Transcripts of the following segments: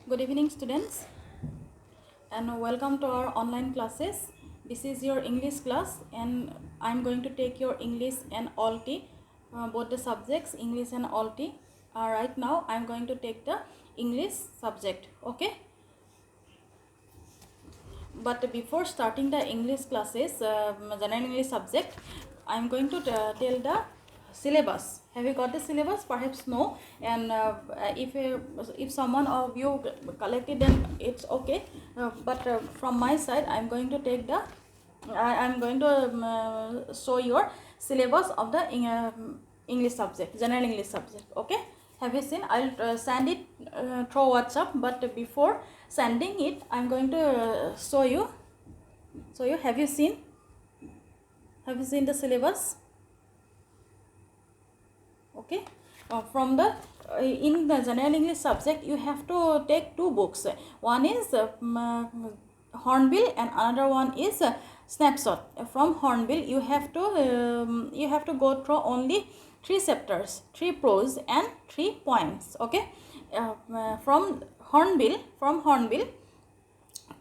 Good evening, students, and welcome to our online classes. This is your English class, and I'm going to take your English and ALT, both the subjects, English and ALT. Right now, I'm going to take the English subject, okay? But before starting the English classes, general English subject, I'm going to tell the syllabus. Have you got the syllabus? Perhaps no. And if someone of you collected, then it's okay. But from my side, I'm going to take the I'm going to show your syllabus of the English subject, general English subject. Okay. Have you seen? I'll send it through WhatsApp. But before sending it, I'm going to show you. Have you seen? Have you seen the syllabus? Okay. From the in the general English subject, you have to take two books. One is Hornbill, and another one is Snapshot. From Hornbill, you have to go through only 3 chapters, 3 prose and 3 poems. Okay. From Hornbill,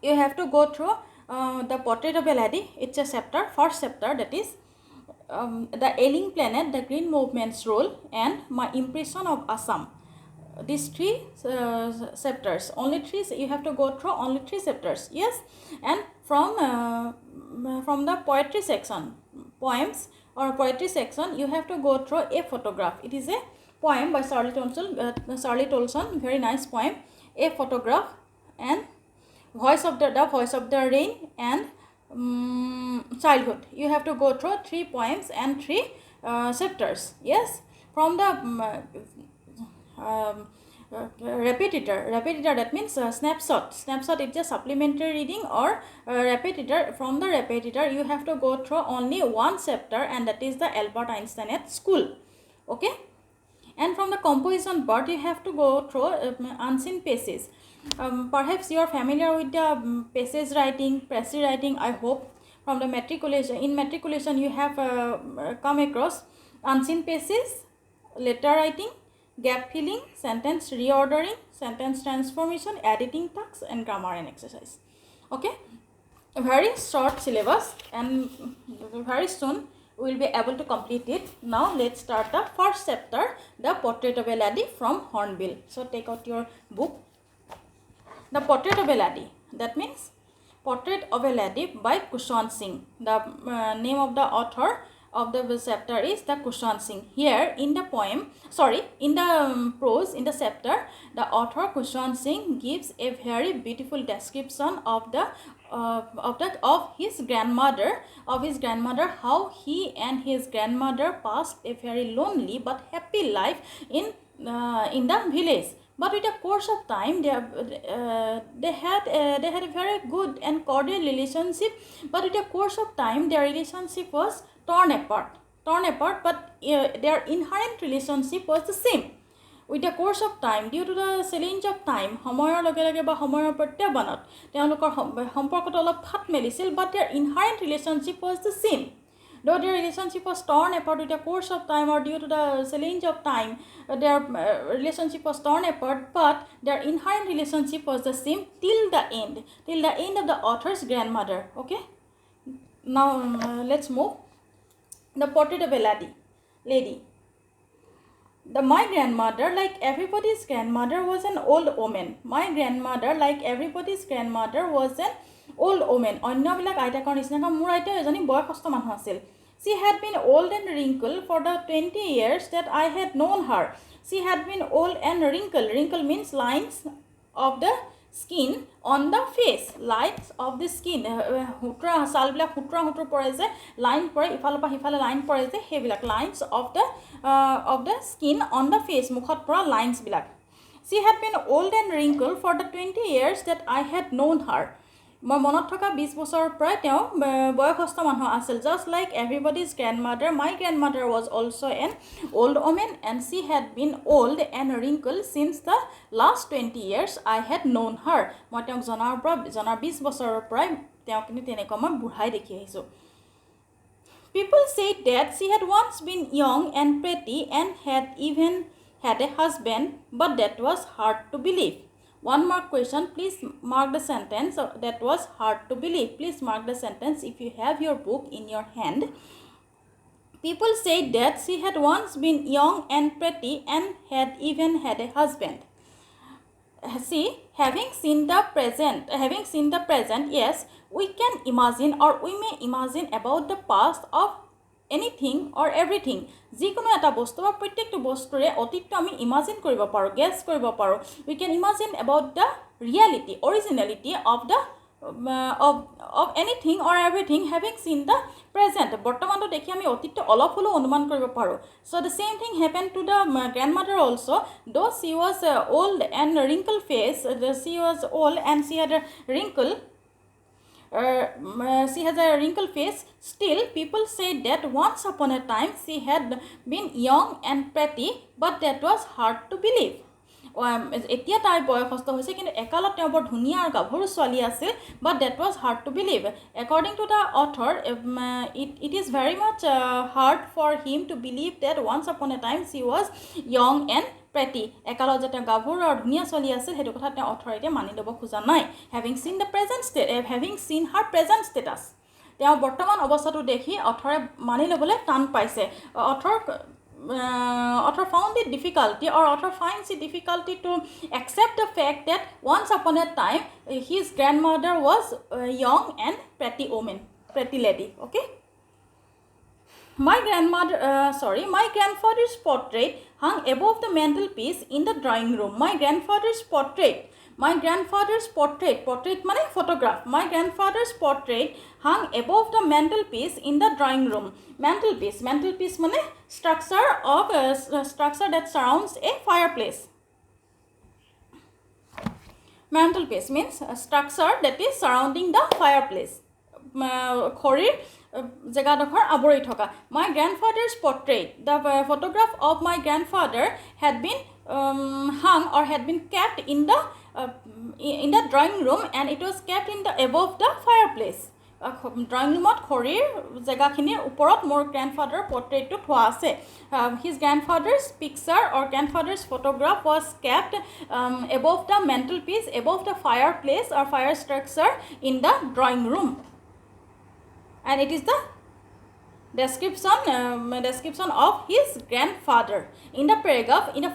you have to go through the Portrait of a Lady. It's a chapter, first chapter, that is the Ailing Planet, the Green Movement's Role, and My Impression of Assam. These 3 chapters, only 3, you have to go through only 3 chapters. Yes. And from the poetry section, poems or poetry section, you have to go through A Photograph. It is a poem by Charlotte Olson, very nice poem, A Photograph, and Voice of the Rain, and Childhood. You have to go through 3 poems and 3 chapters. Yes. From the repetitor, that means snapshot. It's a supplementary reading or repetitor. From the repetitor, you have to go through only 1 chapter, and that is the Albert Einstein at School. Okay. And from the composition part, you have to go through unseen passages. Perhaps you are familiar with the passage writing, passage writing, I hope. From the matriculation, in matriculation, you have come across unseen passages, letter writing, gap filling, sentence reordering, sentence transformation, editing tasks, and grammar and exercise. Okay. A very short syllabus, and very soon we will be able to complete it. Now let's start the first chapter, the Portrait of a Lady, from Hornbill. So take out your book. The Portrait of a Lady, that means Portrait of a Lady by Kushwant Singh. The name of the author of the chapter is the Kushwant Singh. Here in the poem, in the prose, in the chapter, the author Kushwant Singh gives a very beautiful description of his grandmother, how he and his grandmother passed a very lonely but happy life in the village. But with the course of time, they had a very good and cordial relationship. But with the course of time, their relationship was torn apart. But their inherent relationship was the same. With the course of time, due to the challenge of time, সময়ৰ লগে লগে বা সময়ৰ প্ৰত্যাহ্বানত তেওঁলোকৰ সম্পৰ্কটো অলপ ফাট মেলিছিল, but their inherent relationship was the same. Though their relationship was torn apart with the course of time, or due to the challenge of time, their relationship was torn apart, but their inherent relationship was the same till the end of the author's grandmother. Okay. Now let's move. The Portrait of a Lady. My grandmother, like everybody's grandmother, was an old woman. My grandmother, like everybody's grandmother, was an old woman. অন্যবিলাক আইতাকৰ নিচিনাকৈ মোৰ আইতা এজনী বয়সস্থ মানুহ আছিল. She had been old and wrinkled for the 20 years that I had known her. She had been old and wrinkled. Wrinkle means lines of the skin on the face. Lines of the skin. হুটৰা ছালবিলাক হুটৰা পৰে যে, line পৰে, ইফালৰ পৰা সিফালে line পৰে যে, সেইবিলাক lines of the skin on the face. মুখত পৰা lines black. She had been old and wrinkled for the 20 years that I had known her. মই মনত থকা 20 বছৰৰ পৰাই তেওঁ বয়সস্থ মানুহ আছিল. Just like everybody's grandmother, my grandmother was also an old woman, and she had been old and wrinkled since the last 20 years I had known her. মই তেওঁক জনাৰ 20 বছৰৰ পৰাই তেওঁক কিন্তু তেনেকৈ মই বুঢ়াই দেখি আহিছোঁ. People said that she had once been young and pretty and had even had a husband, but that was hard to believe. 1 mark question. Please mark the sentence. That was hard to believe. Please mark the sentence if you have your book in your hand. People said that she had once been young and pretty and had even had a husband. See, having seen the present, yes, we can imagine or we may imagine about the past of anything or everything. যিকোনো এটা বস্তু বা প্ৰত্যেকটো বস্তুৰে অতীতটো আমি imagine কৰিব পাৰোঁ, গেছ কৰিব পাৰোঁ. We can imagine about the reality, originality of the of anything or everything having seen the present. বৰ্তমানটো দেখি আমি অতীতটো অলপ হ'লেও অনুমান কৰিব পাৰোঁ. So the same thing happened to the grandmother also. Though she was old and wrinkle face, she was old and she had a wrinkle. She has a wrinkled face. Still, people said that once upon a time she had been young and pretty, but that was hard to believe. এতিয়া তাই বয়সস্থ হৈছে কিন্তু একালত তেওঁ বৰ ধুনীয়া আৰু গাভৰু ছোৱালী আছিল, but that was hard to believe. According to the author, it is very much hard for him to believe that once upon a time she was young and pretty. একালত যে তেওঁ গাভৰু আৰু ধুনীয়া ছোৱালী আছিল সেইটো কথা তেওঁ অথৰিটিয়ে মানি ল'ব খোজা নাই. Having seen her present status, তেওঁ বৰ্তমান অৱস্থাটো দেখি অথৰে মানি ল'বলৈ টান পাইছে. Author found it difficulty, or author finds it difficulty to accept the fact that once upon a time his grandmother was a young and pretty lady. Okay. My grandfather's portrait hung above the mantelpiece in the drawing room. My grandfather's portrait মানে photograph. My grandfather's portrait hung above the mantelpiece in the drawing room. Mantelpiece মানে structure that surrounds a fireplace. Mantelpiece means a structure that is surrounding the fireplace. খৰিৰ জেগাডোখৰ আৱৰি থকা. My grandfather's portrait, the photograph of my grandfather had been hung or had been kept in the drawing room, and it was kept in the above the fireplace. Drawing roomত খৰিৰ জেগাখিনিৰ ওপৰত মোৰ grandfather পৰ্ট্ৰেইটটো থোৱা আছে. His grandfather's picture or grandfather's photograph was kept above the mantelpiece, above the fireplace or fire structure in the drawing room. And it is the description of his grandfather. In the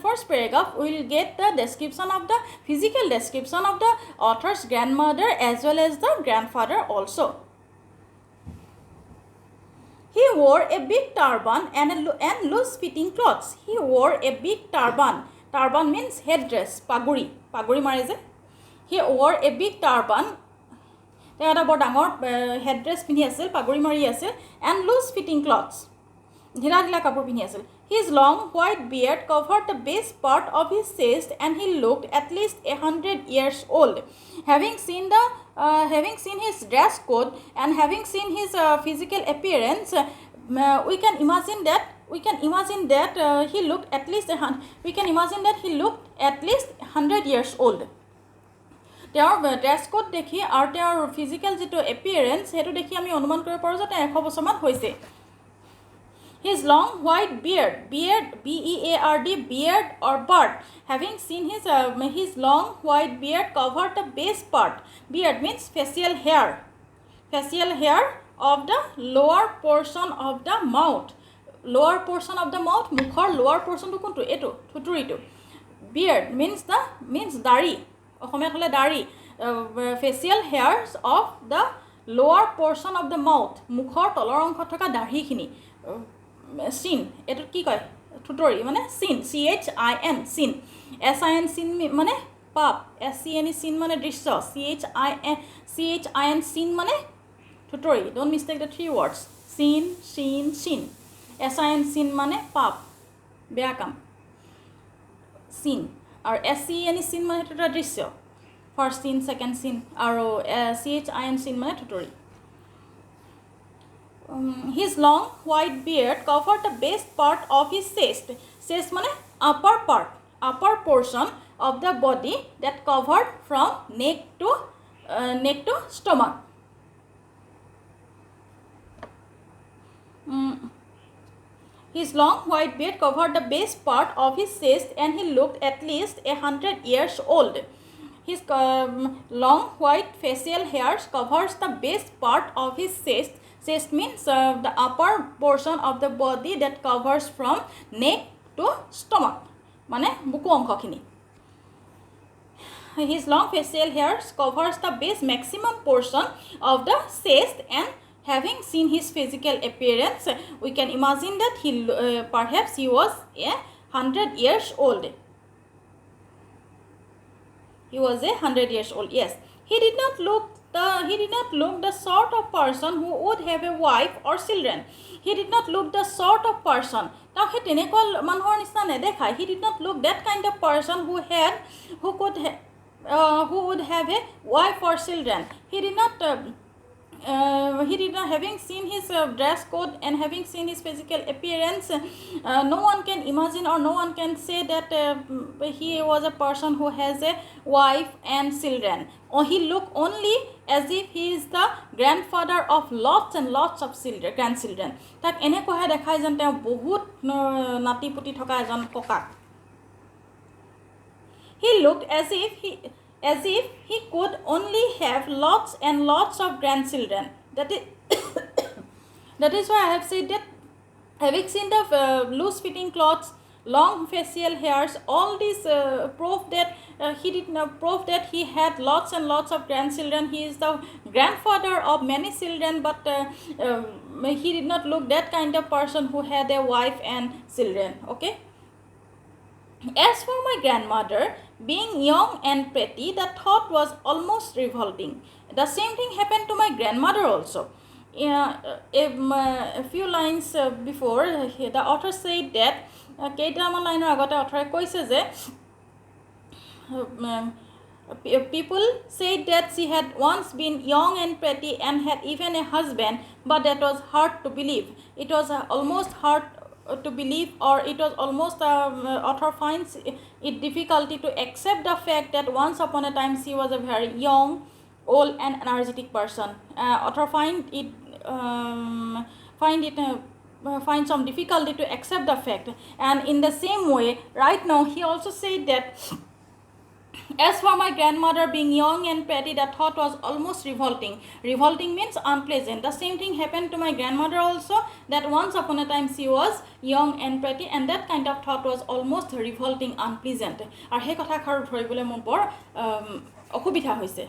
first paragraph, we will get the physical description of the author's grandmother as well as the grandfather also. He wore a big turban and loose-fitting clothes. He wore a big turban. Turban means headdress, paguri mare je. He wore a big turban. তেওঁ এটা বৰ ডাঙৰ হেডড্ৰেছ পিন্ধি আছিল, পাগুৰি মাৰি আছিল, and loose fitting clothes, ঢিলা ঢিলা কাপোৰ পিন্ধি আছিল. His long white beard covered the base part of his chest and he looked at least 100 years old. Having seen his dress code and having seen his physical appearance, we can imagine that he looked at least 100 years old. তেওঁৰ dress code দেখি আৰু তেওঁৰ physical যিটো appearance সেইটো দেখি আমি অনুমান কৰিব পাৰোঁ যে তেওঁ 100 বছৰমান হৈছে. His long white beard, B-E-A-R-D, beard or bard. Having seen his long white beard covered the base part. Beard means facial hair of the lower portion of the mouth. মুখৰ lower portionটো কোনটো? এইটো থুতুৰিটো. Beard means দাড়ি. অসমীয়াত হ'লে দাড়ি. Facial hairs of the lower portion of the mouth, মুখৰ তলৰ অংশত থকা দাঢ়িখিনি. চিন, এইটোত কি কয়? থুতৰি মানে চিন, CHIN, চিন. SIN চিন মানে পাপ, SCNE চিন মানে দৃশ্য, CHIN চিন মানে থুতৰি. Don't mistake the 3 words. চিন, চিন, চিন. SIN চিন মানে পাপ, বেয়া কাম, চিন. আৰু SCNE চিন মানে সেইটো এটা দৃশ্য, ফাৰ্ষ্ট চিন, ছেকেণ্ড চিন. আৰু CHIN চিন মানে থুতৰি. His long white beard covered the base part of his chest. Chest মানে upper portion of the body that covered from neck to stomach. His long white beard covered the base part of his chest and he looked at least 100 years old. his long white facial hairs covers the base part of his chest. Chest means the upper portion of the body that covers from neck to stomach. মানে বুকু অংশখিনি. His long facial hairs covers the base maximum portion of the chest, and having seen his physical appearance, we can imagine that perhaps he was 100 years old. He was 100 years old. Yes, he did not look the sort of person who would have a wife or children. He did not look the sort of person. Now he tenekol manhor nisna nedekhai. He did not look that kind of person who would have a wife or children. He did not, having seen his dress code and having seen his physical appearance, no one can imagine or no one can say that he was a person who has a wife and children. Or he looked only as if he is the grandfather of lots and lots of grandchildren. Tak ene koha dekhai jan teo bahut nati puti thoka ejon kokak. He looked as if he could only have lots and lots of grandchildren. That is why I have said that having seen the loose fitting clothes, long facial hairs, all these prove that he had lots and lots of grandchildren. He is the grandfather of many children, but he did not look that kind of person who had a wife and children. Okay. As for my grandmother, being young and pretty, the thought was almost revolting. The same thing happened to my grandmother also. A few lines before, the author said that keitaman liner agote author koise je people said that she had once been young and pretty and had even a husband, but that was hard to believe. It was almost hard to believe, or it was almost author finds it difficulty to accept the fact that once upon a time she was a very young, old and energetic person. Author find some difficulty to accept the fact, and in the same way right now he also said that as for my grandmother being young and pretty, the thought was almost revolting. Revolting means unpleasant. The same thing happened to my grandmother also, that once upon a time she was young and pretty, and that kind of thought was almost revolting, unpleasant. Ar he kotha khar dhoribole mon bor okhubitha hoise.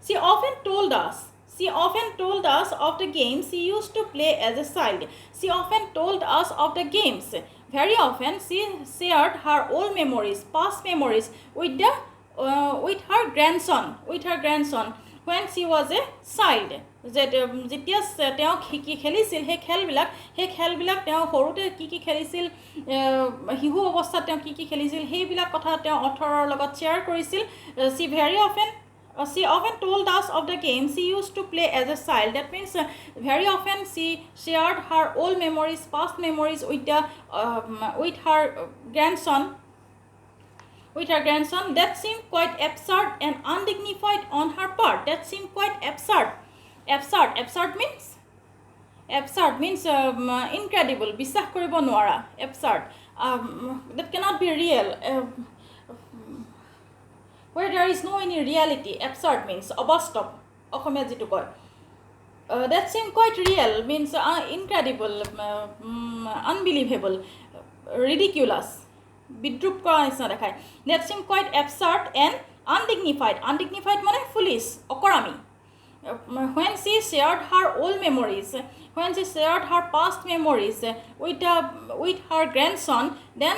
She often told us of the games she used to play as a child. She often told us of the games. Very often she shared her old memories, past memories with her grandson when she was a child. যেতিয়া তেওঁ কি খেলিছিল সেই খেলবিলাক তেওঁ সৰুতে কি খেলিছিল, শিশু অৱস্থাত তেওঁ কি খেলিছিল, সেইবিলাক কথা তেওঁ অথৰৰ লগত শ্বেয়াৰ কৰিছিল. She often told us of the games she used to play as a child. That means very often she shared her old memories, past memories with her grandson. That seemed quite absurd and undignified on her part. That seemed quite absurd. Absurd means incredible. Bisah koribo nwara. Absurd. That cannot be real. Where there is no any reality. Absurd means abastov. Okhomia jitu koy. That seemed quite real means incredible, unbelievable, ridiculous. Bidrup kora nisna dekhai. That seemed quite absurd and undignified. Undignified mane foolish, okorami. When she shared her old memories, when she shared her past memories with her grandson, then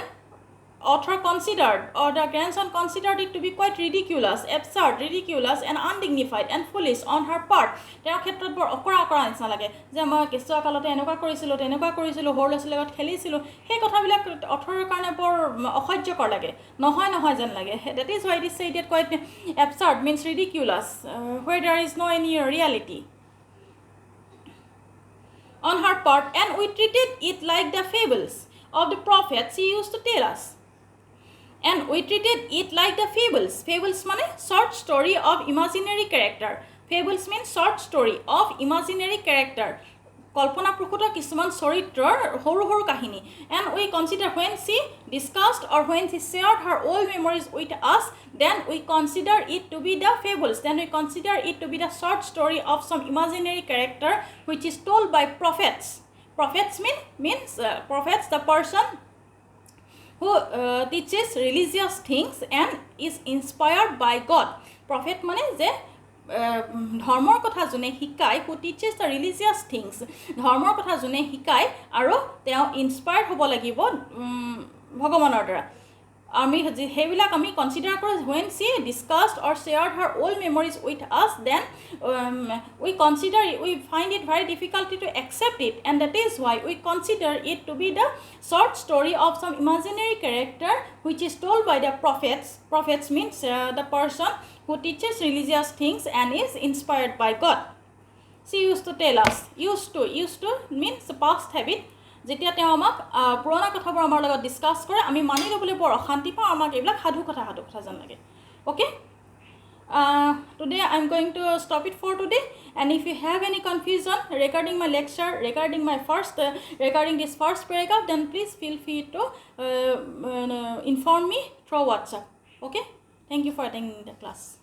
author considered, or the grandson considered it to be quite ridiculous, absurd, and undignified and foolish on her part. Teo khetrot bor okora nisna lage je moi kesua kalote enuka korisilu hor losile got khelisilu, he kotha bilak author karone bor ohojjokor lage, nohoy jan lage. That is why it is said that quite absurd means ridiculous, where there is no any reality on her part, and we treated it like the fables of the prophets she used to tell us. And we treated it like the fables. Fables mean short story of imaginary character. Fables mean short story of imaginary character. কল্পনা প্ৰসূত কিছুমান চৰিত্ৰৰ সৰু সৰু কাহিনী and we consider when she discussed or when she shared her old memories with us then we consider it to be the fables then we consider it to be the short story of some imaginary character which is told by prophets means prophets the person who teaches religious things and is inspired by God prophet মানে যে ধৰ্মৰ কথা যোনে শিকায় who teaches the religious things ধৰ্মৰ কথা যোনে শিকায় আৰু তেওঁ ইনস্পায়াৰ্ড হ'ব লাগিব ভগৱানৰ দ্বাৰা আমি সেইবিলাক আমি কনচিডাৰ কৰোঁ when she discussed or shared her old memories with us then we find it very difficult to accept it and that is why we consider it to be the short story of some imaginary character which is told by the prophets means the person who teaches religious things and is inspired by God she used to tell us used to means past habit যেতিয়া তেওঁ আমাক পুৰণা কথাবোৰ আমাৰ লগত discuss কৰে আমি মানি ল'বলৈ বৰ অশান্তি পাওঁ আমাক এইবিলাক সাধু কথা যেন লাগে okay today I'm going to stop it for today and if you have any confusion regarding my lecture regarding this first paragraph then please feel free to inform me through WhatsApp okay thank you for attending the class